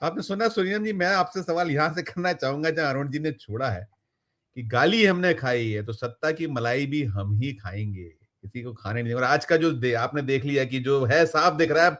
आपने सुना सुनील जी, मैं आपसे सवाल यहां से करना चाहूंगा जहां अरुण जी ने छोड़ा है कि गाली हमने खाई है तो सत्ता की मलाई भी हम ही खाएंगे, किसी को खाने नहीं। और आज का जो आपने देख लिया कि जो है साफ दिख रहा है,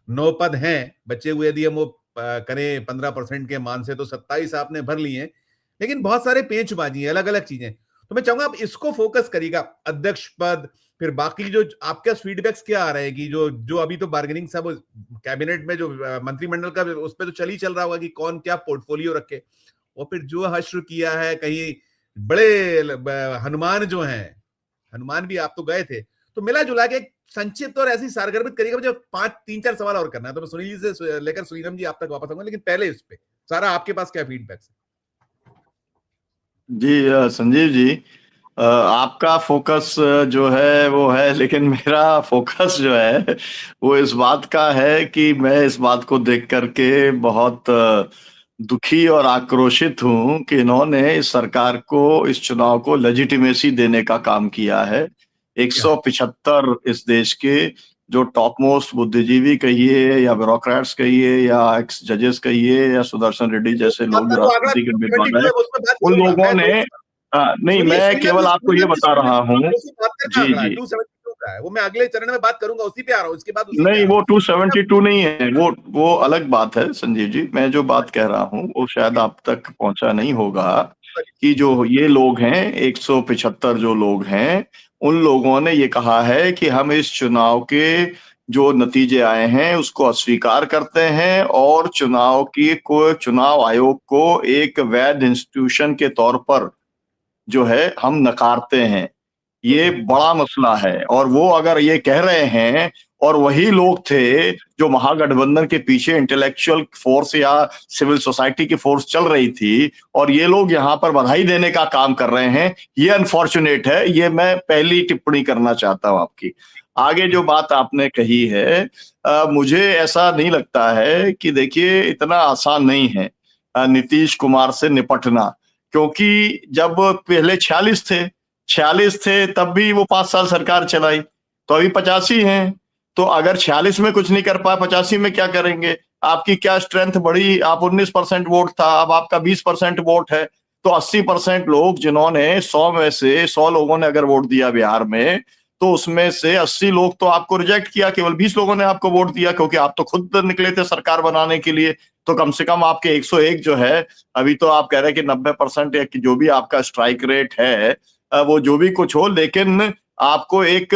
9 पद हैं बचे हुए, यदि हम वो करें 15% के मान से तो 27 आपने भर लिए हैं, लेकिन बहुत सारे पेंचबाजी है, अलग अलग चीजें। तो मैं चाहूंगा आप इसको फोकस करिएगा, अध्यक्ष पद, फिर बाकी जो आपके फीडबैक्स क्या आ रहे हैं कि जो जो अभी तो बार्गेनिंग सब कैबिनेट में जो मंत्रिमंडल का उस पर तो चल रहा होगा कि कौन क्या पोर्टफोलियो रखे, और फिर जो हश्र किया है कहीं बड़े हनुमान जो हैं, हनुमान भी आप तो गए थे, तो मिला जुला के एक संक्षिप्त और ऐसी सारगर्भित करिएगा। मुझे 5 3 4 सवाल और करना है, तो मैं सुनील जी से लेकर सुनीलम जी आप तक वापस आऊंगा, लेकिन पहले इस पे सारा आपके पास क्या फीडबैक है? जी संजीव जी, आपका फोकस जो है वो है, लेकिन मेरा फोकस जो है वो इस बात का है कि मैं इस बात को देख करके बहुत दुखी और आक्रोशित हूं कि इन्होंने इस सरकार को, इस चुनाव को लेजिटिमेसी देने का काम किया है। क्या 175 इस देश के जो टॉप मोस्ट बुद्धिजीवी कहिए या ब्यूरोक्रेट्स कहिए या एक्स जजेस कहिए या सुदर्शन रेड्डी जैसे लोग जो वो आंकड़ा राष्ट्रपति के उम्मीदवार 272 है, है, उसमें बात उन करूंगा लोगों मैं, ने नहीं, सुनिए मैं सुनीलम केवल जी, आपको ये सुनीलम जी बता सुनिए, रहा हूँ। 272 का जी आंकड़ा है, जी। 272 का है वो, मैं अगले चरण में बात करूंगा, उसी पे आ रहा हूँ, इसके बाद उसी पे नहीं, आ रहा वो हूँ। 272 नहीं है, वो अलग बात है संजीव जी। मैं जो बात कह रहा हूँ वो शायद आप तक पहुंचा नहीं होगा कि जो ये लोग हैं, 175 जो लोग हैं, उन लोगों ने ये कहा है कि हम इस चुनाव के जो नतीजे आए हैं उसको अस्वीकार करते हैं और चुनाव आयोग को एक वैध इंस्टीट्यूशन के तौर पर जो है हम नकारते हैं। ये ओके। बड़ा मसला है। और वो अगर ये कह रहे हैं, और वही लोग थे जो महागठबंधन के पीछे इंटेलेक्चुअल फोर्स या सिविल सोसाइटी की फोर्स चल रही थी, और ये लोग यहाँ पर बधाई देने का काम कर रहे हैं, ये अनफॉर्चुनेट है। ये मैं पहली टिप्पणी करना चाहता हूं आपकी। आगे जो बात आपने कही है, मुझे ऐसा नहीं लगता है कि देखिए इतना आसान नहीं है नीतीश कुमार से निपटना, क्योंकि जब पहले 46 थे तब भी वो 5 साल सरकार चलाई, तो अभी 85 हैं। तो अगर 46 में कुछ नहीं कर पाए, 85 में क्या करेंगे? आपकी क्या स्ट्रेंथ बढ़ी? आप 19% वोट था, अब आपका 20% वोट है। तो 80% लोग, जिन्होंने 100 में से 100 लोगों ने अगर वोट दिया बिहार में, तो उसमें से 80 लोग तो आपको रिजेक्ट किया, केवल 20 लोगों ने आपको वोट दिया, क्योंकि आप तो खुद निकले थे सरकार बनाने के लिए। तो कम से कम आपके 101 जो है, अभी तो आप कह रहे हैं कि 90% या कि जो भी आपका स्ट्राइक रेट है, वो जो भी कुछ हो, लेकिन आपको एक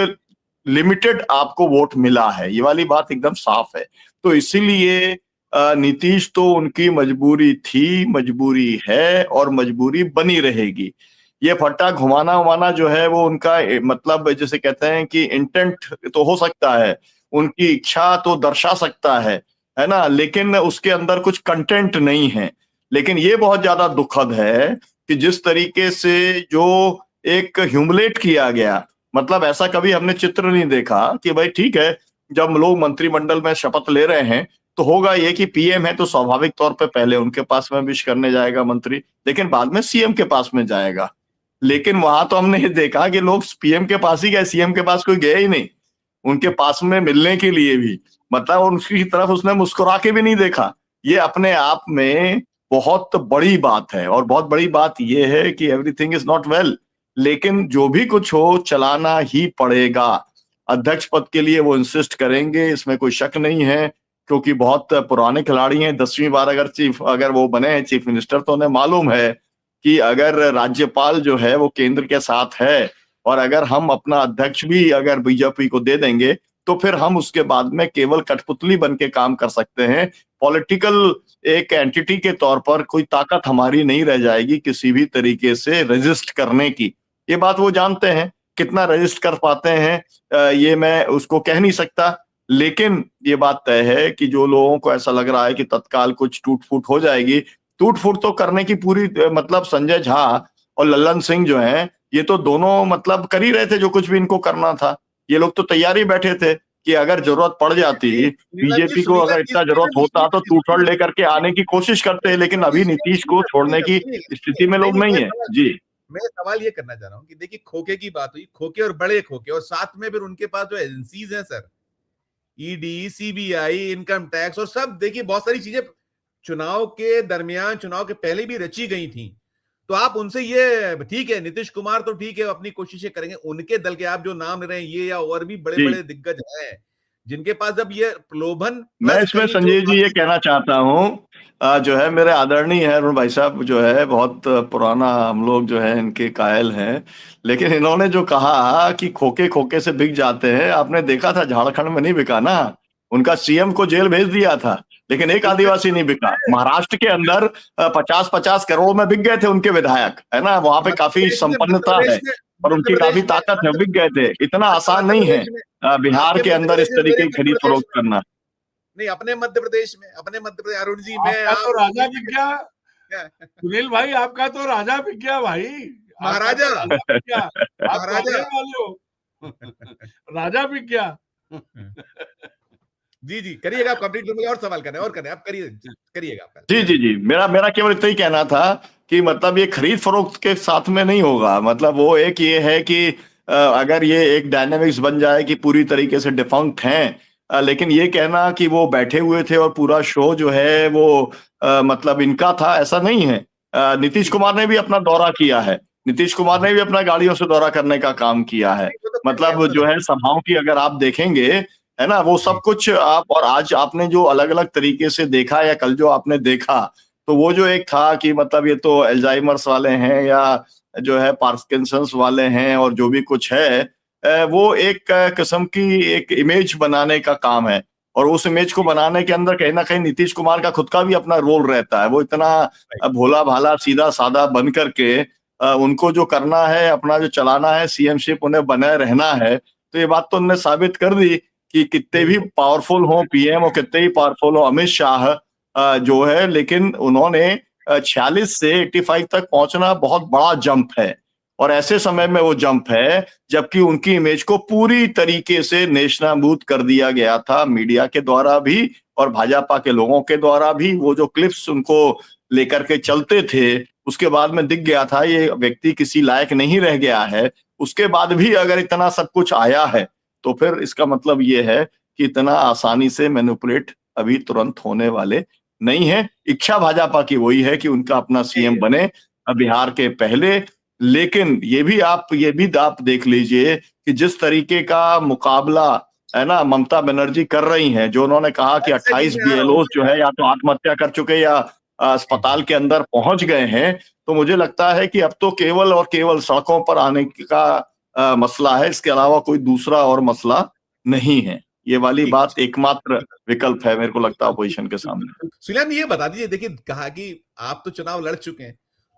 लिमिटेड आपको वोट मिला है, ये वाली बात एकदम साफ है। तो इसीलिए नीतीश तो उनकी मजबूरी थी, मजबूरी है और मजबूरी बनी रहेगी। ये फट्टा घुमाना उमाना जो है वो उनका मतलब जैसे कहते हैं कि इंटेंट तो हो सकता है, उनकी इच्छा तो दर्शा सकता है ना, लेकिन उसके अंदर कुछ कंटेंट नहीं है। लेकिन ये बहुत ज्यादा दुखद है कि जिस तरीके से जो एक ह्यूमिलेट किया गया, मतलब ऐसा कभी हमने चित्र नहीं देखा कि भाई ठीक है, जब लोग मंत्रिमंडल में शपथ ले रहे हैं तो होगा ये कि पीएम है तो स्वाभाविक तौर पे पहले उनके पास में विश करने जाएगा मंत्री, लेकिन बाद में सीएम के पास में जाएगा। लेकिन वहां तो हमने ये देखा कि लोग पीएम के पास ही गए, सीएम के पास कोई गया ही नहीं उनके पास में मिलने के लिए भी। मतलब उनकी तरफ उसने मुस्कुरा के भी नहीं देखा। ये अपने आप में बहुत बड़ी बात है, और बहुत बड़ी बात ये है कि एवरीथिंग इज नॉट वेल, लेकिन जो भी कुछ हो चलाना ही पड़ेगा। अध्यक्ष पद के लिए वो इंसिस्ट करेंगे, इसमें कोई शक नहीं है, क्योंकि बहुत पुराने खिलाड़ी हैं। 10वीं बार अगर वो बने हैं चीफ मिनिस्टर, तो उन्हें मालूम है कि अगर राज्यपाल जो है वो केंद्र के साथ है, और अगर हम अपना अध्यक्ष भी अगर बीजेपी को दे देंगे, तो फिर हम उसके बाद में केवल कठपुतली बन के काम कर सकते हैं। पॉलिटिकल एक एंटिटी के तौर पर कोई ताकत हमारी नहीं रह जाएगी किसी भी तरीके से रेजिस्ट करने की। ये बात वो जानते हैं, कितना रेजिस्ट कर पाते हैं ये मैं उसको कह नहीं सकता। लेकिन ये बात तय है कि जो लोगों को ऐसा लग रहा है कि तत्काल कुछ टूट फूट हो जाएगी, टूट फूट तो करने की पूरी मतलब संजय झा और लल्लन सिंह जो हैं, ये तो दोनों मतलब कर ही रहे थे जो कुछ भी इनको करना था। ये लोग तो तैयार ही बैठे थे कि अगर जरूरत पड़ जाती, बीजेपी को अगर इतना जरूरत होता तो टूटड़ लेकर के आने की कोशिश करते, लेकिन अभी नीतीश को छोड़ने की स्थिति में लोग नहीं है। जी मैं सवाल ये करना चाह रहा हूँ कि देखिए, खोखे की बात हुई, खोखे और बड़े खोखे, और साथ में फिर उनके पास जो एजेंसीज हैं sir, ED, CBI, income tax और सब, देखिए बहुत सारी चीजें, चुनाव के दरमियान, चुनाव के पहले भी रची गई थी। तो आप उनसे ये, ठीक है नीतीश कुमार तो ठीक है अपनी कोशिशें करेंगे, उनके दल के आप जो नाम ले रहे हैं ये या और भी बड़े जी, बड़े दिग्गज हैं जिनके पास जब ये प्रलोभन मैं प्लस इसमें कहीं जो संजय जी ये कहना चाहता हूँ, जो है मेरे आदरणीय है अरुण भाई साहब, जो है बहुत पुराना हम लोग जो है इनके कायल हैं, लेकिन इन्होंने जो कहा कि खोके खोके से बिक जाते हैं, आपने देखा था झारखंड में नहीं बिका ना, उनका सीएम को जेल भेज दिया था, लेकिन एक उत्तर आदिवासी नहीं बिका। महाराष्ट्र के अंदर 50-50 करोड़ में बिक गए थे उनके विधायक, है ना, वहां पे काफी मध्य संपन्नता प्रदेश है में और मध्य उनकी काफी प्रदेश में ताकत है, मध्य बिक गए थे। इतना आसान मध्य नहीं है प्रदेश में बिहार आपके के मध्य अंदर इस प्रदेश में, तरीके मेरे की मध्य खरीद प्रदेश फरोख्त में, करना। नहीं अपने मध्य प्रदेश, अरुण जी मैं आपका तो आप राजा सुनील जी बिक गया क्या सुनील भाई, आपका तो राजा बिक गया भाई, आपका तो महाराजा राजा बिक गया। आप महाराजा कांग्रेस वाले हो राजा बिक गया। जी जी करिएगा, आप कंप्लीट करिए, और सवाल करना है और करना है, आप करिए, करिएगा आप जी जी जी, मेरा मेरा केवल इतना ही कहना था कि मतलब ये खरीद फरोख्त के साथ में नहीं होगा। मतलब वो एक ये है कि अगर ये एक डायनामिक्स बन जाए कि पूरी तरीके से डिफंक्ट हैं, लेकिन ये कहना कि वो बैठे हुए थे और पूरा शो जो है वो मतलब इनका था, ऐसा नहीं है। नीतीश जी कुमार ने भी अपना दौरा किया है, नीतीश कुमार जी ने भी अपना गाड़ियों से दौरा करने का काम किया है। नहीं, वो तो करते हैं, मतलब वो तो जो करते है सभाओं की अगर आप देखेंगे, है ना, वो हैं। सब जी कुछ आप, और आज आपने जो अलग-अलग तरीके से देखा या कल जो आपने देखा, तो वो जो एक था कि मतलब ये तो अल्जाइमर्स वाले हैं या जो है पार्किंसंस वाले हैं और जो भी कुछ है, वो एक किस्म की एक इमेज बनाने का काम है और उस इमेज को जी बनाने के अंदर कहीं न कहीं नीतीश कुमार का खुद का भी अपना रोल रहता है। वो इतना राइट भोला-भाला, सीधा-साधा बन कर के उनको जो करना है, अपना जो चलाना है, सीएमशिप उन्हें बनाए रहना है, तो ये बात तो उन्होंने साबित कर दी कि कितने भी बिल्कुल पावरफुल हों पीएम और कितने ही पावरफुल हो अमित शाह, जो है, लेकिन उन्होंने 46 से 85 तक पहुंचना बहुत बड़ा जंप है और ऐसे समय में वो जंप है जबकि उनकी इमेज को पूरी तरीके से नेस्तनाबूद कर दिया गया था मीडिया के द्वारा भी और भाजपा के लोगों के द्वारा भी। वो जो क्लिप्स उनको लेकर के चलते थे, उसके बाद में दिख गया था ये व्यक्ति किसी लायक नहीं रह गया है। उसके बाद भी अगर इतना सब कुछ आया है तो फिर इसका मतलब ये है कि इतना आसानी से मैनिपुलेट अभी तुरंत होने वाले नहीं है। इच्छा भाजपा की वही है कि उनका अपना सीएम है। बने बिहार के पहले। लेकिन ये भी आप देख लीजिए कि जिस तरीके का मुकाबला, है ना, ममता बनर्जी कर रही हैं, जो उन्होंने कहा कि एक सेकंड 28 में आ रहा हूँ बीएलओ जो है या तो आत्महत्या कर चुके या जी अस्पताल के अंदर पहुंच गए हैं, तो मुझे लगता है कि अब तो केवल और केवल सड़कों पर आने का मसला है, इसके अलावा कोई दूसरा और मसला नहीं है। ये वाली ठीक बात एकमात्र विकल्प है मेरे को लगता है अपोजिशन के सामने। सुनील ये बता दीजिए, देखिए कहा कि आप तो चुनाव लड़ चुके हैं,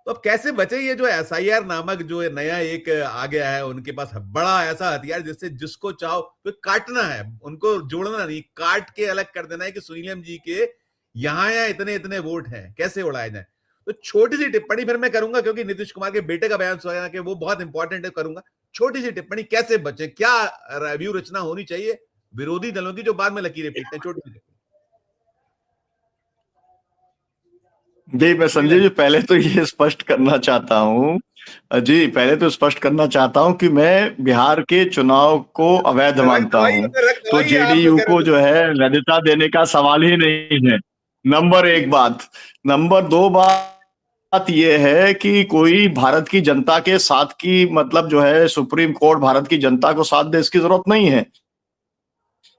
तो अब कैसे बचे ये जो एसआईआर नामक जो नया एक आ गया है उनके पास बड़ा ऐसा हथियार जिससे जिसको चाहो तो काटना है, उनको जोड़ना नहीं, काट के अलग कर देना है कि सुनीलम जी के यहाँ इतने इतने वोट हैं, कैसे उड़ाए जाए। तो छोटी सी टिप्पणी फिर मैं करूंगा क्योंकि नीतीश कुमार के बेटे का बयान सुना कि वो बहुत इंपॉर्टेंट है, करूंगा छोटी सी टिप्पणी, कैसे बचे, क्या रिव्यू रचना होनी चाहिए विरोधी दलों की जो बाद में लकीरें पीटते हैं, छोटी सी टिप्पणी। जी, मैं संजय जी पहले तो ये स्पष्ट करना चाहता हूँ, जी, पहले तो स्पष्ट करना चाहता हूँ कि मैं बिहार के चुनाव को अवैध रंग मानता दवाई हूँ। रंग तो दवाई आप जेडीयू करो को जो है वैधता देने का सवाल ही नहीं है। नंबर 1 बात। नंबर 2 बात ये है कि कोई भारत की जनता के साथ की मतलब जो है सुप्रीम कोर्ट भारत की जनता को साथ दे इसकी जरूरत नहीं है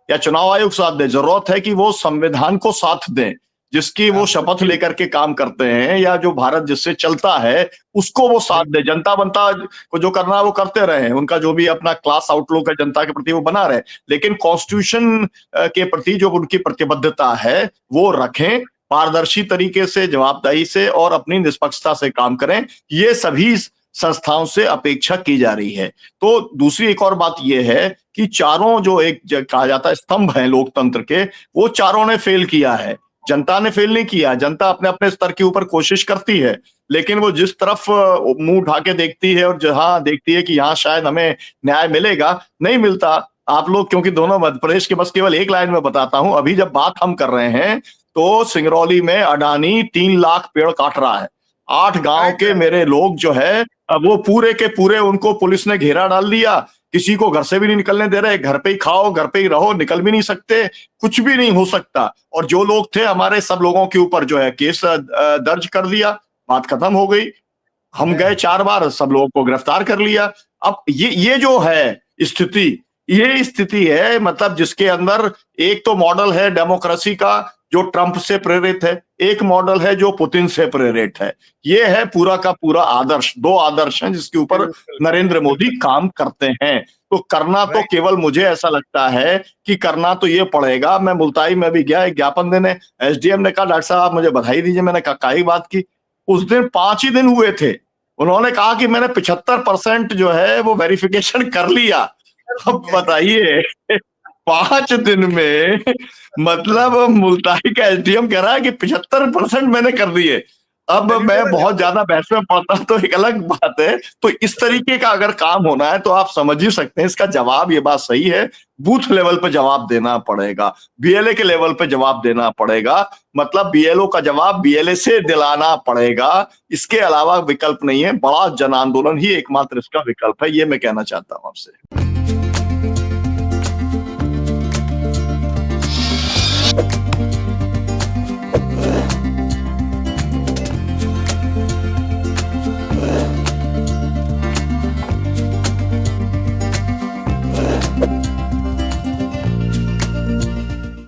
या चुनाव आयोग साथ दे, जरूरत है कि वो संविधान को साथ दें जिसकी वो शपथ लेकर के काम करते हैं या जो भारत जिससे चलता है उसको वो साथ दे। जनता बनता को जो करना है वो करते रहे, उनका जो भी अपना क्लास आउटलुक है जनता के प्रति वो बना रहे, लेकिन कॉन्स्टिट्यूशन के प्रति जो उनकी प्रतिबद्धता है वो रखें, पारदर्शी तरीके से, जवाबदेही से और अपनी निष्पक्षता से काम करें। ये सभी संस्थाओं से अपेक्षा की जा रही है। तो दूसरी एक और बात यह है कि चारों जो एक कहा जाता है स्तंभ हैं लोकतंत्र के, वो चारों ने फेल किया है। जनता ने फेल नहीं किया, जनता अपने अपने स्तर के ऊपर कोशिश करती है, लेकिन वो जिस तरफ मुंह उठा के देखती है और जहां देखती है कि यहाँ शायद हमें न्याय मिलेगा, नहीं मिलता। आप लोग, क्योंकि दोनों मध्य प्रदेश के, बस केवल एक लाइन में बताता हूं, अभी जब बात हम कर रहे हैं तो सिंगरौली में अडानी 3 लाख पेड़ काट रहा है। 8 गांव के मेरे लोग जो है वो पूरे के पूरे, उनको पुलिस ने घेरा डाल दिया किसी को घर से भी नहीं निकलने दे रहे, घर पे ही खाओ, घर पे ही रहो, निकल भी नहीं सकते, कुछ भी नहीं हो सकता। और जो लोग थे हमारे, सब लोगों के ऊपर जो है केस दर्ज कर दिया, बात खत्म हो गई। हम गए 4 बार, सब लोगों को गिरफ्तार कर लिया। अब ये जो है स्थिति, ये स्थिति है मतलब जिसके अंदर एक तो मॉडल है डेमोक्रेसी का जो ट्रंप से प्रेरित है, एक मॉडल है जो पुतिन से प्रेरित है। ये है पूरा का पूरा आदर्श, 2 आदर्श हैं जिसके ऊपर नरेंद्र मोदी काम करते हैं। तो करना तो केवल मुझे ऐसा लगता है कि करना तो ये पड़ेगा। मैं मुल्ताई में भी गया एक ज्ञापन देने, एसडीएम ने कहा डॉक्टर साहब मुझे बधाई दीजिए, मैंने कहा काहे बात की। उस दिन 5 ही दिन हुए थे, उन्होंने कहा कि मैंने 75% जो है वो वेरिफिकेशन कर लिया। अब बताइए 5 दिन में मतलब मुल्ताई का एसडीएम कह रहा है कि 75% मैंने कर दिए। अब मैं बहुत ज्यादा बहस में पड़ता तो एक अलग बात है। तो इस तरीके का अगर काम होना है तो आप समझ ही सकते हैं इसका जवाब, ये बात सही है, बूथ लेवल पे जवाब देना पड़ेगा, बीएलए के लेवल पे जवाब देना पड़ेगा। मतलब बीएलओ का जवाब बीएलए से दिलाना पड़ेगा। इसके अलावा विकल्प नहीं है। बड़ा जन आंदोलन ही एकमात्र इसका विकल्प है, ये मैं कहना चाहता हूं आपसे।